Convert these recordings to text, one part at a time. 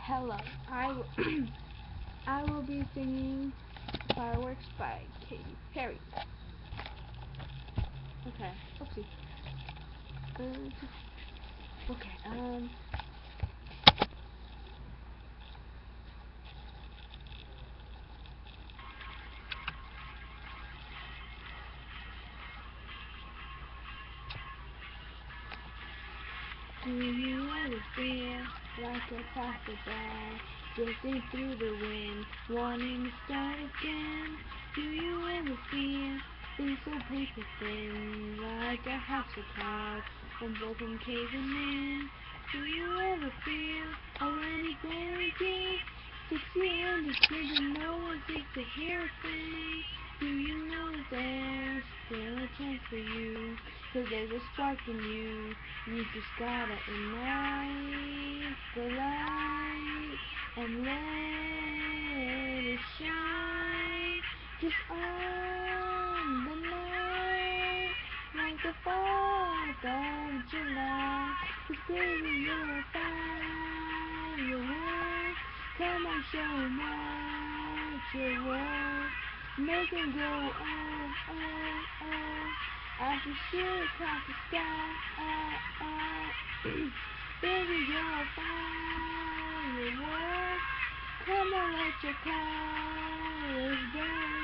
Hello, I will be singing Fireworks by Katy Perry. Okay, oopsie. Okay, Do you ever feel like a passerby, drifting through the wind, wanting to start again? Do you ever feel things so paper thin, like a house of cards, one broken caving in? Do you ever feel already breaking, 60 and just didn't know what to hear a thing? Do you know that there's still a chance for you? 'Cause there's a spark in you. You just gotta ignite the light and let it shine. Just on the night, like the 4th of July. 'Cause baby, you're a firework. Come on, show 'em what you're worth. Make 'em go, oh, oh, oh, as you shoot across the sky. Baby, you're a firework. Come on, let your colors burn.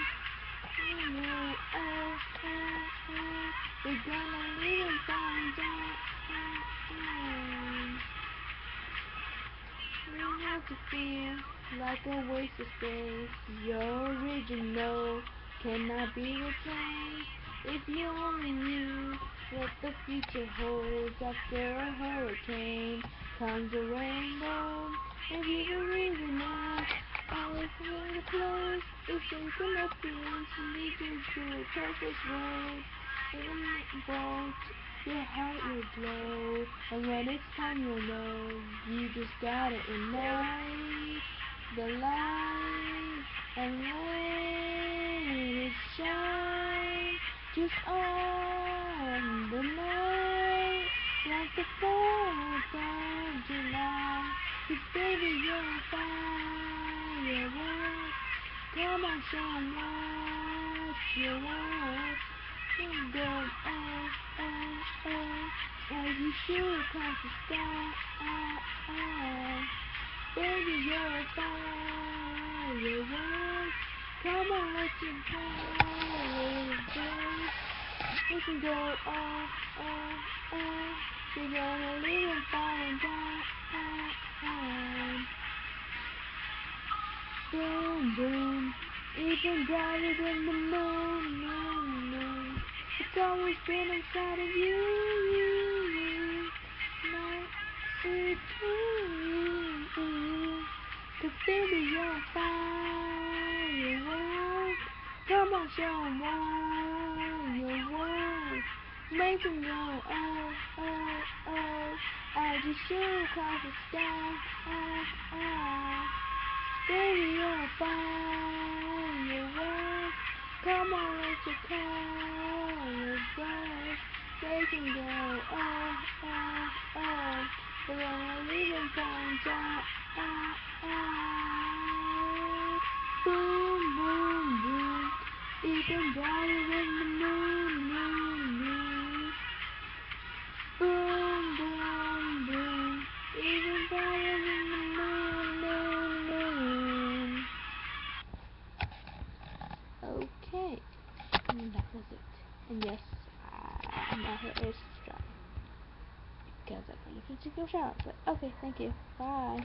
Oh, oh, oh, oh. We're gonna leave 'em falling down. You have to feel like a waste of space. Your original cannot be replaced. If you only knew what the future holds, after a hurricane comes a rainbow. If you believe in us, all is in place. It's shaking up things, leading to a purpose road. In the vault, your heart will glow, and when it's time you'll know. You just gotta ignite the light and let it shine. Just on the night, like the 4th of July. 'Cause baby, you're a firework. Come on, show 'em what you're worth. You go, oh, oh, oh, as you shoot across the sky. Baby, you're a firework. Come on, let your colors burn. You can go, oh, oh, oh. You're gonna leave 'em falling down. Boom, boom. Even brighter than the moon, moon, moon. It's always been inside of you. Night, it's you. 'Cause baby, you're a firework. Come on, show 'em what you're worth. Make 'em go, oh, oh, oh, as you shoot across the sky. Baby, you're a firework. Come on, let your colors burn. They can go, oh, oh, oh. They're gonna leave 'em falling down. Boom, boom, boom. Even brighter than the moon, moon, moon. Boom, boom, boom. Even brighter than the moon, moon, moon. Okay, and that was it. And yes, my hair is dry because I'm going to take a shower. But okay, thank you. Bye.